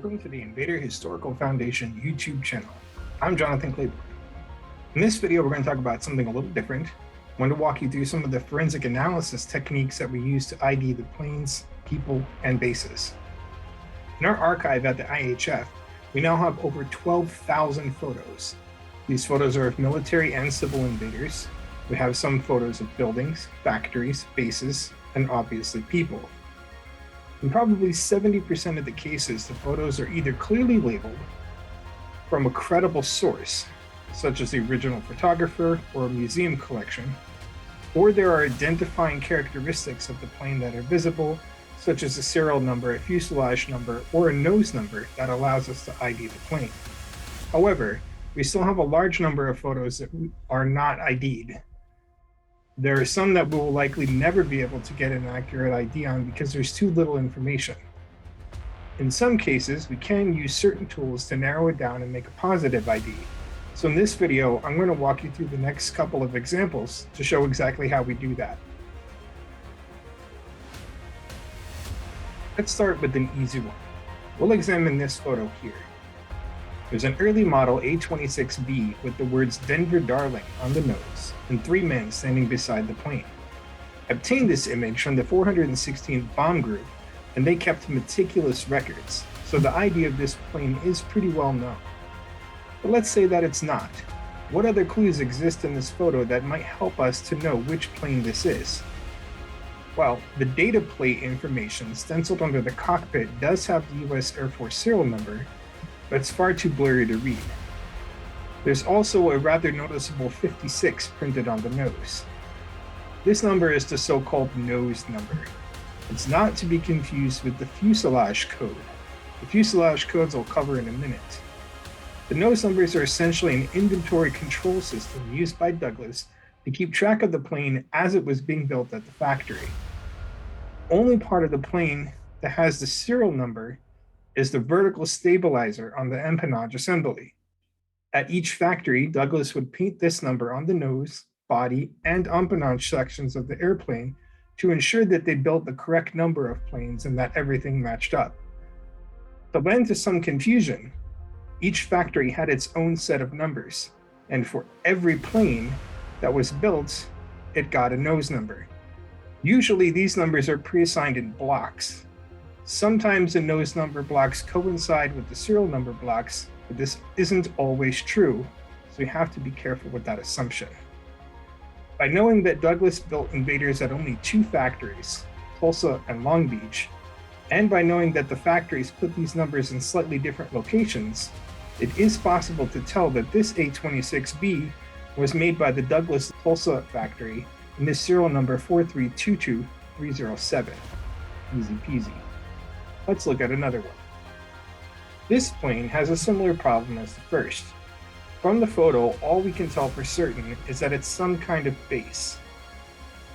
welcome to the Invader Historical Foundation YouTube channel. I'm Jonathan Claiborne. In this video, we're going to talk about something a little different. I want to walk you through some of the forensic analysis techniques that we use to ID the planes, people, and bases. In our archive at the IHF, we now have over 12,000 photos. These photos are of military and civil invaders. We have some photos of buildings, factories, bases, and obviously people. In probably 70% of the cases, the photos are either clearly labeled from a credible source, such as the original photographer or a museum collection, or there are identifying characteristics of the plane that are visible, such as a serial number, a fuselage number, or a nose number that allows us to ID the plane. However, we still have a large number of photos that are not ID'd. There are some that we will likely never be able to get an accurate ID on because there's too little information. In some cases, we can use certain tools to narrow it down and make a positive ID. So in this video, I'm going to walk you through the next couple of examples to show exactly how we do that. Let's start with an easy one. We'll examine this photo here. There's an early model A-26B with the words Denver Darling on the nose and 3 men standing beside the plane. I obtained this image from the 416th Bomb Group, and they kept meticulous records, so the ID of this plane is pretty well known. But let's say that it's not. What other clues exist in this photo that might help us to know which plane this is? Well, the data plate information stenciled under the cockpit does have the US Air Force serial number, but it's far too blurry to read. There's also a rather noticeable 56 printed on the nose. This number is the so-called nose number. It's not to be confused with the fuselage code. The fuselage codes I'll cover in a minute. The nose numbers are essentially an inventory control system used by Douglas to keep track of the plane as it was being built at the factory. Only part of the plane that has the serial number is the vertical stabilizer on the empennage assembly. At each factory, Douglas would paint this number on the nose, body, and empennage sections of the airplane to ensure that they built the correct number of planes and that everything matched up. To lend to some confusion, each factory had its own set of numbers, and for every plane that was built, it got a nose number. Usually these numbers are pre-assigned in blocks. Sometimes the nose number blocks coincide with the serial number blocks, but this isn't always true, so you have to be careful with that assumption. By knowing that Douglas built invaders at only 2 factories, Tulsa and Long Beach, and by knowing that the factories put these numbers in slightly different locations, it is possible to tell that this A-26B was made by the Douglas Tulsa factory and is serial number 4322307. Easy peasy. Let's look at another one. This plane has a similar problem as the first. From the photo, all we can tell for certain is that it's some kind of base.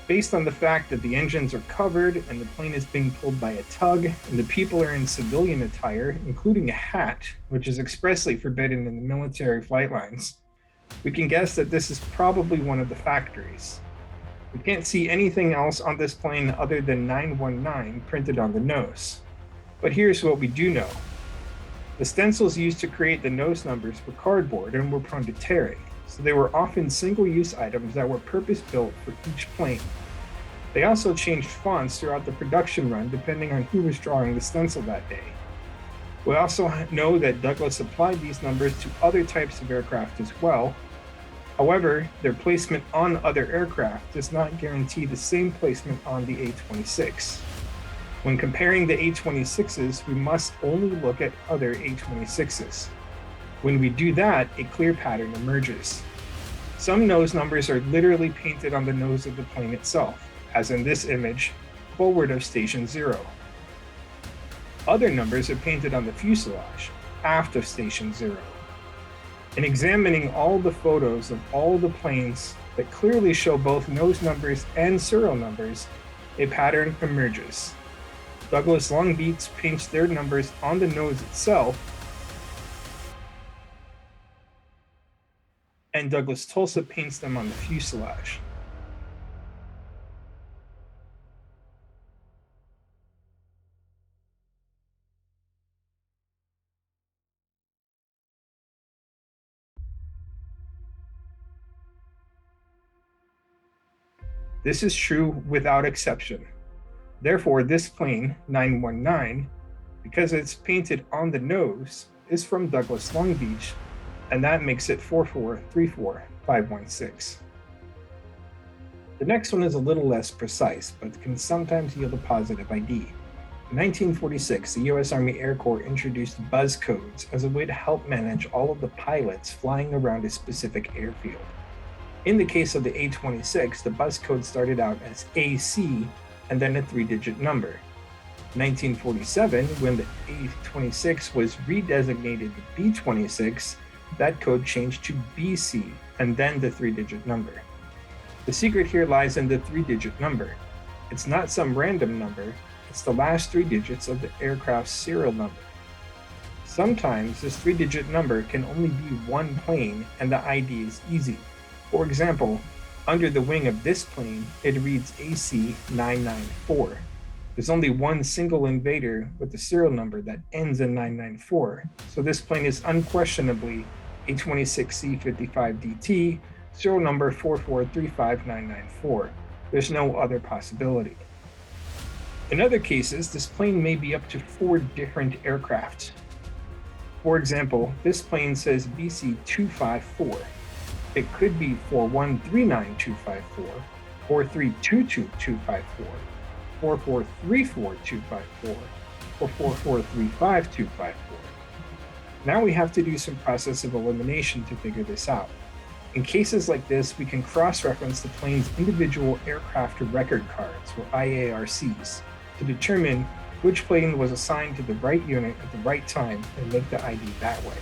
Based on the fact that the engines are covered and the plane is being pulled by a tug and the people are in civilian attire, including a hat, which is expressly forbidden in the military flight lines, we can guess that this is probably one of the factories. We can't see anything else on this plane other than 919 printed on the nose. But here's what we do know. The stencils used to create the nose numbers were cardboard and were prone to tearing, so they were often single-use items that were purpose-built for each plane. They also changed fonts throughout the production run depending on who was drawing the stencil that day. We also know that Douglas applied these numbers to other types of aircraft as well. However, their placement on other aircraft does not guarantee the same placement on the A-26. When comparing the A-26s, we must only look at other A-26s. When we do that, a clear pattern emerges. Some nose numbers are literally painted on the nose of the plane itself, as in this image, forward of Station 0. Other numbers are painted on the fuselage, aft of Station 0. In examining all the photos of all the planes that clearly show both nose numbers and serial numbers, a pattern emerges. Douglas Long Beach paints their numbers on the nose itself, and Douglas Tulsa paints them on the fuselage. This is true without exception. Therefore, this plane, 919, because it's painted on the nose, is from Douglas Long Beach, and that makes it 4434516. The next one is a little less precise, but can sometimes yield a positive ID. In 1946, the U.S. Army Air Corps introduced buzz codes as a way to help manage all of the pilots flying around a specific airfield. In the case of the A-26, the buzz code started out as AC and then a 3-digit number. In 1947, when the A-26 was redesignated the B-26, that code changed to BC and then the 3-digit number. The secret here lies in the 3-digit number. It's not some random number, it's the last 3 digits of the aircraft's serial number. Sometimes this 3-digit number can only be one plane and the ID is easy. For example, under the wing of this plane, it reads AC994. There's only one single invader with the serial number that ends in 994, so this plane is unquestionably A-26C55DT, serial number 4435994. There's no other possibility. In other cases, this plane may be up to 4 different aircraft. For example, this plane says BC254. It could be 4139254, 4322254, 4434254, or 4435254. Now we have to do some process of elimination to figure this out. In cases like this, we can cross-reference the plane's individual aircraft record cards, or IARCs, to determine which plane was assigned to the right unit at the right time and make the ID that way.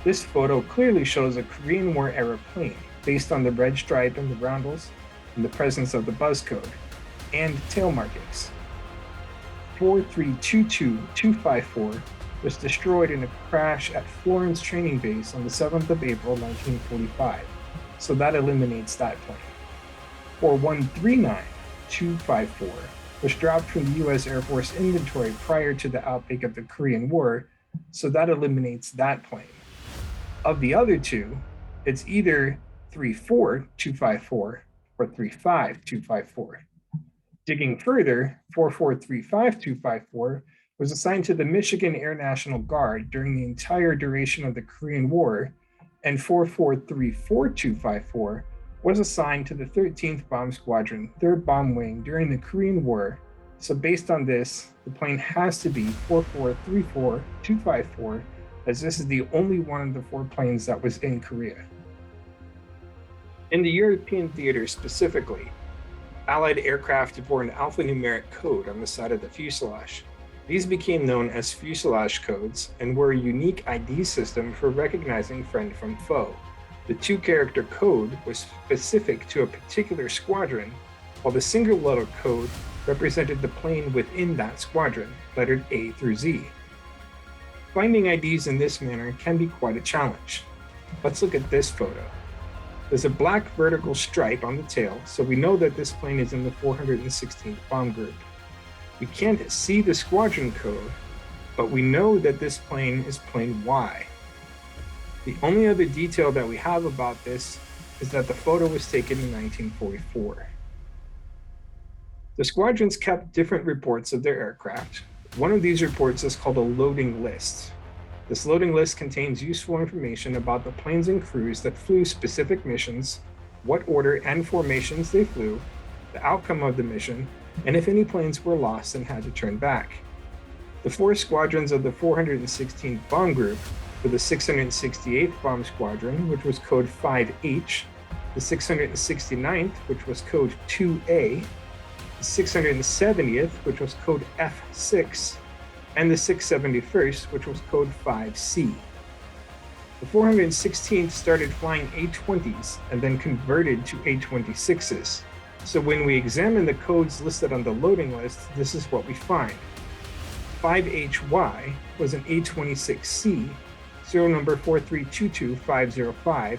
This photo clearly shows a Korean War era plane based on the red stripe and the roundels and the presence of the buzz code and tail markings. 4322254 was destroyed in a crash at Florence Training Base on the 7th of April 1945, so that eliminates that plane. 4139254 was dropped from the US Air Force inventory prior to the outbreak of the Korean War, so that eliminates that plane. Of the other two, it's either 34254 or 35254. Digging further, 4435254 was assigned to the Michigan Air National Guard during the entire duration of the Korean War, and 4434254 was assigned to the 13th Bomb Squadron, 3rd Bomb Wing during the Korean War. So based on this, the plane has to be 4434254, as this is the only one of the 4 planes that was in Korea. In the European theater specifically, Allied aircraft bore an alphanumeric code on the side of the fuselage. These became known as fuselage codes and were a unique ID system for recognizing friend from foe. The 2-character code was specific to a particular squadron, while the single letter code represented the plane within that squadron, lettered A through Z. Finding IDs in this manner can be quite a challenge. Let's look at this photo. There's a black vertical stripe on the tail, so we know that this plane is in the 416th Bomb Group. We can't see the squadron code, but we know that this plane is plane Y. The only other detail that we have about this is that the photo was taken in 1944. The squadrons kept different reports of their aircraft. One of these reports is called a loading list. This loading list contains useful information about the planes and crews that flew specific missions, what order and formations they flew, the outcome of the mission, and if any planes were lost and had to turn back. The 4 squadrons of the 416th Bomb Group were the 668th Bomb Squadron, which was code 5H, the 669th, which was code 2A, the 670th, which was code F6, and the 671st, which was code 5C. The 416th started flying A-20s and then converted to A-26s. So when we examine the codes listed on the loading list, this is what we find. 5HY was an A-26C, serial number 4322505,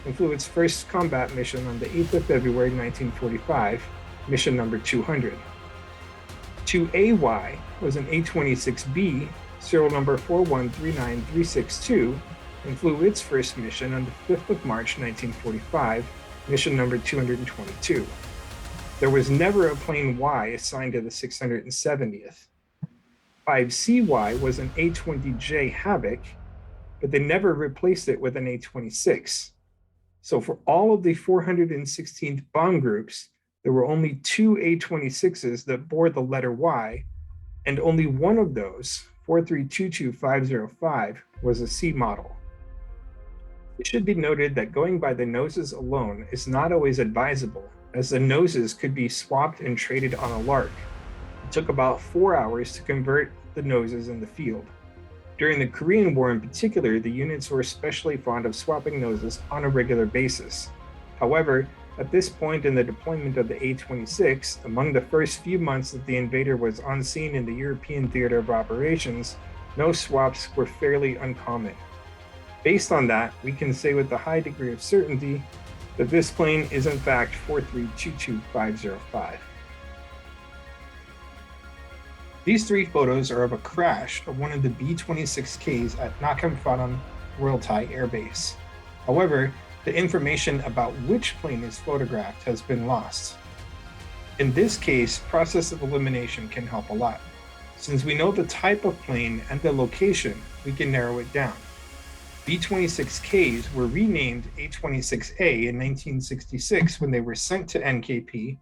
and flew its first combat mission on the 8th of February 1945, mission number 200. 2AY was an A-26B, serial number 4139362, and flew its first mission on the 5th of March 1945, mission number 222. There was never a plane Y assigned to the 670th. 5CY was an A-20J Havoc, but they never replaced it with an A-26. So for all of the 416th bomb groups, there were only 2 A-26s that bore the letter Y, and only one of those, 4322505, was a C model. It should be noted that going by the noses alone is not always advisable, as the noses could be swapped and traded on a lark. It took about 4 hours to convert the noses in the field. During the Korean War in particular, the units were especially fond of swapping noses on a regular basis. However, at this point in the deployment of the A-26, among the first few months that the invader was on scene in the European theater of operations, nose swaps were fairly uncommon. Based on that, we can say with a high degree of certainty that this plane is in fact 4322505. These three photos are of a crash of one of the B-26Ks at Nakam Phanom Royal Thai Air Base. However, the information about which plane is photographed has been lost. In this case, process of elimination can help a lot. Since we know the type of plane and the location, we can narrow it down. B-26Ks were renamed A-26A in 1966 when they were sent to NKP,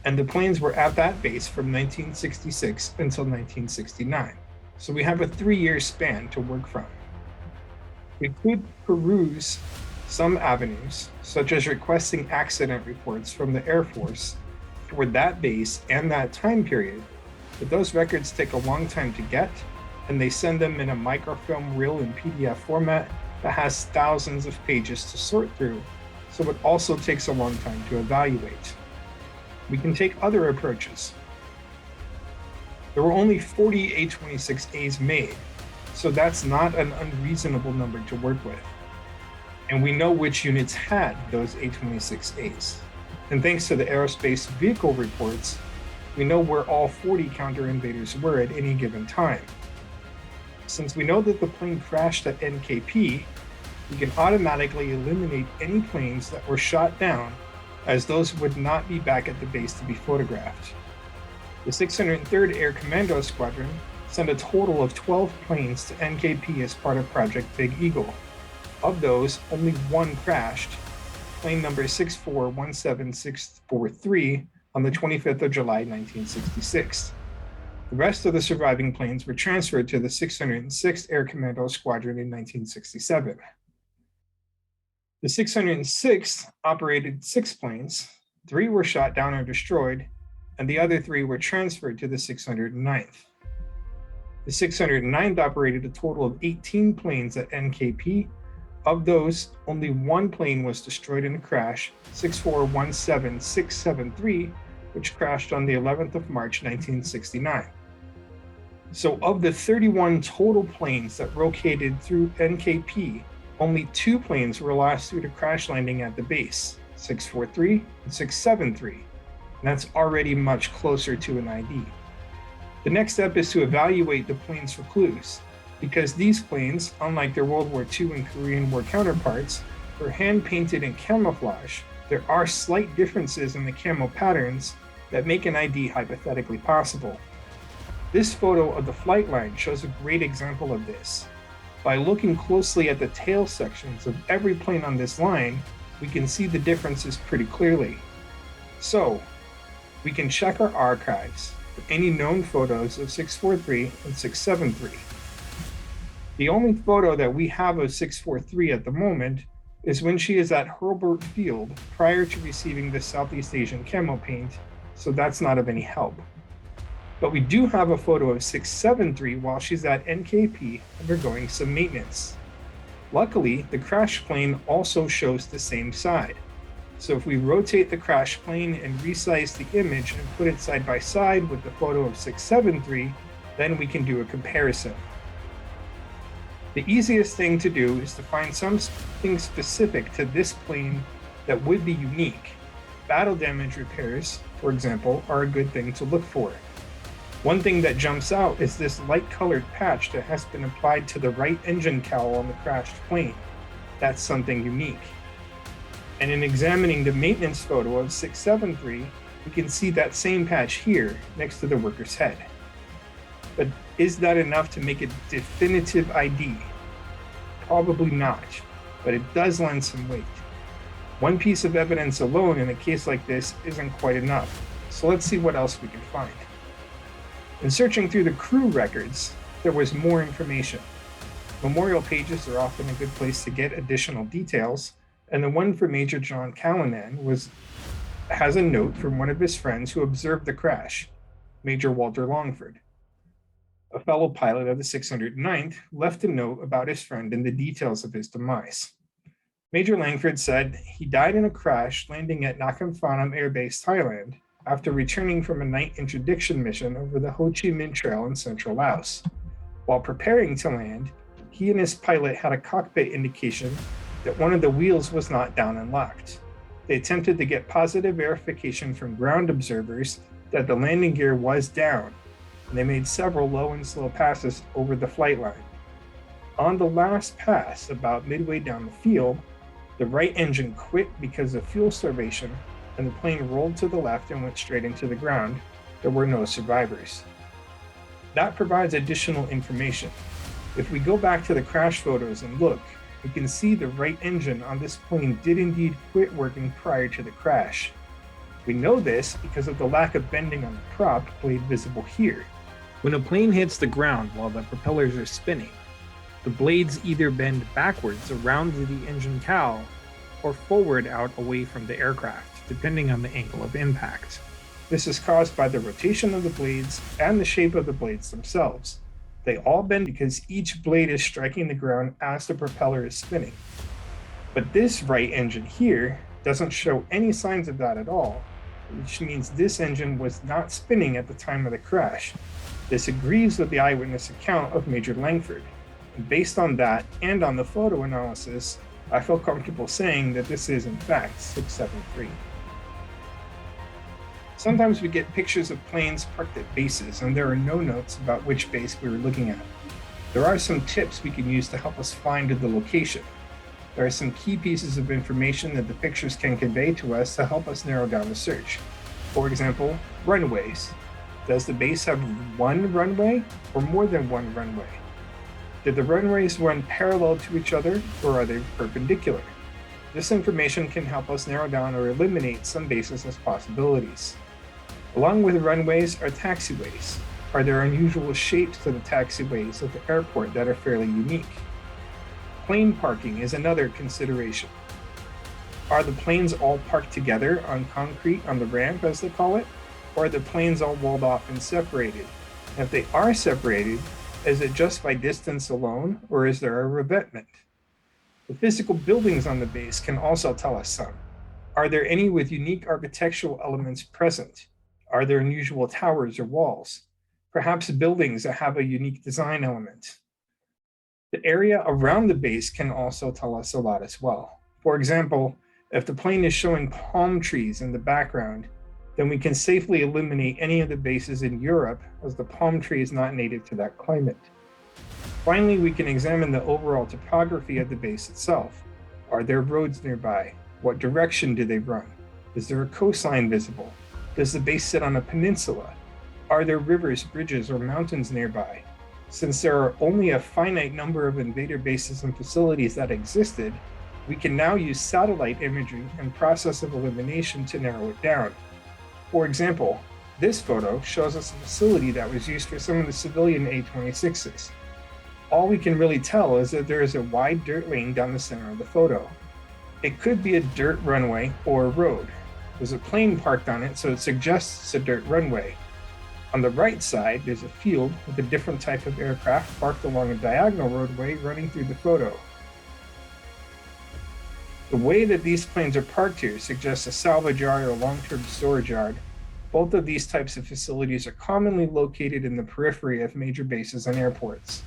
and the planes were at that base from 1966 until 1969. So we have a 3-year span to work from. We could peruse some avenues, such as requesting accident reports from the Air Force for that base and that time period, but those records take a long time to get, and they send them in a microfilm reel in PDF format that has thousands of pages to sort through, so it also takes a long time to evaluate. We can take other approaches. There were only 40 A-26As made, so that's not an unreasonable number to work with. And we know which units had those A-26As. And thanks to the aerospace vehicle reports, we know where all 40 counter-invaders were at any given time. Since we know that the plane crashed at NKP, we can automatically eliminate any planes that were shot down, as those would not be back at the base to be photographed. The 603rd Air Commando Squadron sent a total of 12 planes to NKP as part of Project Big Eagle. Of those, only one crashed, plane number 6417643, on the 25th of July, 1966. The rest of the surviving planes were transferred to the 606th Air Commando Squadron in 1967. The 606th operated 6 planes, 3 were shot down or destroyed, and the other 3 were transferred to the 609th. The 609th operated a total of 18 planes at NKP. Of those, only one plane was destroyed in a crash, 6417673, which crashed on the 11th of March, 1969. So of the 31 total planes that rotated through NKP, only 2 planes were lost due to crash landing at the base, 643 and 673, and that's already much closer to an ID. The next step is to evaluate the planes for clues, because these planes, unlike their World War II and Korean War counterparts, were hand-painted in camouflage. There are slight differences in the camo patterns that make an ID hypothetically possible. This photo of the flight line shows a great example of this. By looking closely at the tail sections of every plane on this line, we can see the differences pretty clearly. So, we can check our archives for any known photos of 643 and 673. The only photo that we have of 643 at the moment is when she is at Hurlburt Field prior to receiving the Southeast Asian camo paint, so that's not of any help. But we do have a photo of 673 while she's at NKP undergoing some maintenance. Luckily, the crash plane also shows the same side. So if we rotate the crash plane and resize the image and put it side by side with the photo of 673, then we can do a comparison. The easiest thing to do is to find something specific to this plane that would be unique. Battle damage repairs, for example, are a good thing to look for. One thing that jumps out is this light-colored patch that has been applied to the right engine cowl on the crashed plane. That's something unique. And in examining the maintenance photo of 673, We can see that same patch here next to the worker's head. But is that enough to make a definitive ID? Probably not, but it does lend some weight. One piece of evidence alone in a case like this isn't quite enough, so let's see what else we can find. In searching through the crew records, there was more information. Memorial pages are often a good place to get additional details, and the one for Major John Callanan has a note from one of his friends who observed the crash, Major Walter Longford. A fellow pilot of the 609th left a note about his friend and the details of his demise. Major Langford said he died in a crash landing at Nakhon Phanom Air Base, Thailand, after returning from a night interdiction mission over the Ho Chi Minh Trail in central Laos. While preparing to land, he and his pilot had a cockpit indication that one of the wheels was not down and locked. They attempted to get positive verification from ground observers that the landing gear was down, and they made several low and slow passes over the flight line. On the last pass, about midway down the field, the right engine quit because of fuel starvation, and the plane rolled to the left and went straight into the ground. There were no survivors. That provides additional information. If we go back to the crash photos and look, we can see the right engine on this plane did indeed quit working prior to the crash. We know this because of the lack of bending on the prop blade visible here. When a plane hits the ground while the propellers are spinning, the blades either bend backwards around the engine cowl or forward out away from the aircraft, depending on the angle of impact. This is caused by the rotation of the blades and the shape of the blades themselves. They all bend because each blade is striking the ground as the propeller is spinning. But this right engine here doesn't show any signs of that at all, which means this engine was not spinning at the time of the crash. This agrees with the eyewitness account of Major Langford. And based on that and on the photo analysis, I feel comfortable saying that this is in fact 673. Sometimes we get pictures of planes parked at bases and there are no notes about which base we were looking at. There are some tips we can use to help us find the location. There are some key pieces of information that the pictures can convey to us to help us narrow down the search. For example, runways. Does the base have one runway or more than one runway? Did the runways run parallel to each other or are they perpendicular? This information can help us narrow down or eliminate some bases as possibilities. Along with runways are taxiways. Are there unusual shapes to the taxiways at the airport that are fairly unique? Plane parking is another consideration. Are the planes all parked together on concrete on the ramp, as they call it? Or are the planes all walled off and separated? And if they are separated, is it just by distance alone, or is there a revetment? The physical buildings on the base can also tell us some. Are there any with unique architectural elements present? Are there unusual towers or walls? Perhaps buildings that have a unique design element. The area around the base can also tell us a lot as well. For example, if the plane is showing palm trees in the background, then we can safely eliminate any of the bases in Europe as the palm tree is not native to that climate. Finally, we can examine the overall topography of the base itself. Are there roads nearby? What direction do they run? Is there a coastline visible? Does the base sit on a peninsula? Are there rivers, bridges, or mountains nearby? Since there are only a finite number of invader bases and facilities that existed, we can now use satellite imagery and process of elimination to narrow it down. For example, this photo shows us a facility that was used for some of the civilian A-26s. All we can really tell is that there is a wide dirt lane down the center of the photo. It could be a dirt runway or a road. There's a plane parked on it, so it suggests a dirt runway. On the right side, there's a field with a different type of aircraft parked along a diagonal roadway running through the photo. The way that these planes are parked here suggests a salvage yard or long-term storage yard. Both of these types of facilities are commonly located in the periphery of major bases and airports.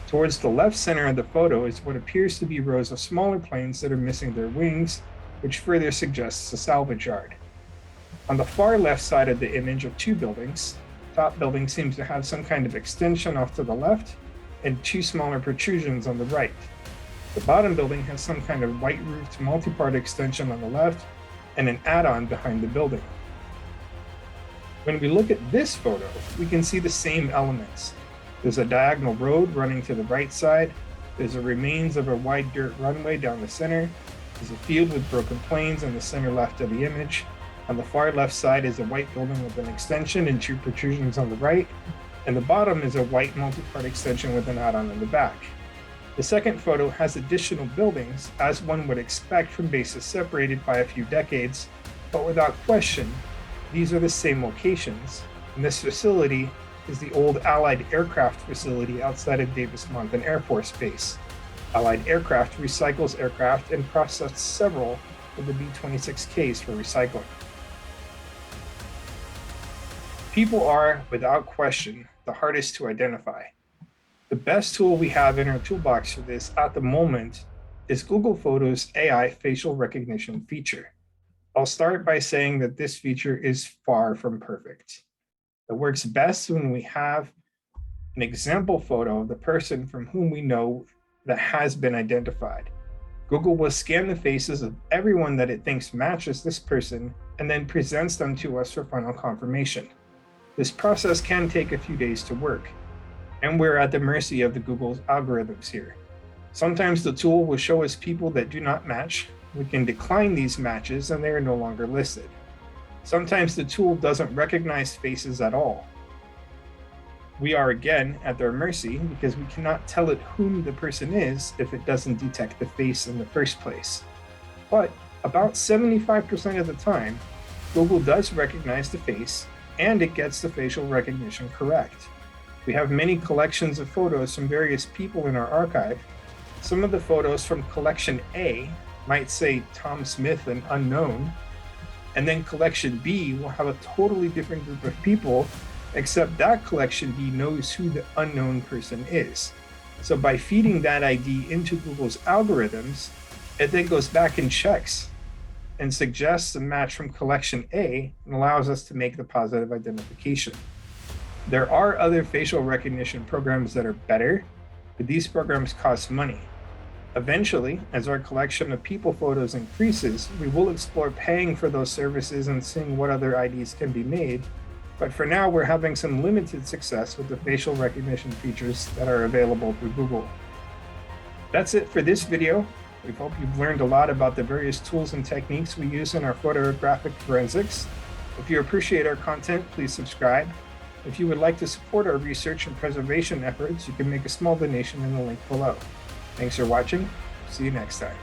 Towards the left center of the photo is what appears to be rows of smaller planes that are missing their wings, which further suggests a salvage yard. On the far left side of the image of two buildings, the top building seems to have some kind of extension off to the left and two smaller protrusions on the right. The bottom building has some kind of white-roofed multi-part extension on the left and an add-on behind the building. When we look at this photo, we can see the same elements. There's a diagonal road running to the right side. There's the remains of a wide dirt runway down the center. There's a field with broken planes in the center left of the image. On the far left side is a white building with an extension and two protrusions on the right. And the bottom is a white multi-part extension with an add-on in the back. The second photo has additional buildings, as one would expect from bases separated by a few decades, but without question, these are the same locations, and this facility is the old Allied Aircraft facility outside of Davis-Monthan Air Force Base. Allied Aircraft recycles aircraft and processed several of the B-26Ks for recycling. People are, without question, the hardest to identify. The best tool we have in our toolbox for this at the moment is Google Photos AI facial recognition feature. I'll start by saying that this feature is far from perfect. It works best when we have an example photo of the person from whom we know that has been identified. Google will scan the faces of everyone that it thinks matches this person and then presents them to us for final confirmation. This process can take a few days to work, and we're at the mercy of the Google's algorithms here. Sometimes the tool will show us people that do not match. We can decline these matches and they are no longer listed. Sometimes the tool doesn't recognize faces at all. We are again at their mercy because we cannot tell it whom the person is if it doesn't detect the face in the first place. But about 75% of the time, Google does recognize the face and it gets the facial recognition correct. We have many collections of photos from various people in our archive. Some of the photos from collection A might say Tom Smith and unknown, and then collection B will have a totally different group of people, except that collection B knows who the unknown person is. So by feeding that ID into Google's algorithms, it then goes back and checks and suggests a match from collection A and allows us to make the positive identification. There are other facial recognition programs that are better, but these programs cost money. Eventually, as our collection of people photos increases, we will explore paying for those services and seeing what other IDs can be made. But for now, we're having some limited success with the facial recognition features that are available through Google. That's it for this video. We hope you've learned a lot about the various tools and techniques we use in our photographic forensics. If you appreciate our content, please subscribe. If you would like to support our research and preservation efforts, you can make a small donation in the link below. Thanks for watching. See you next time.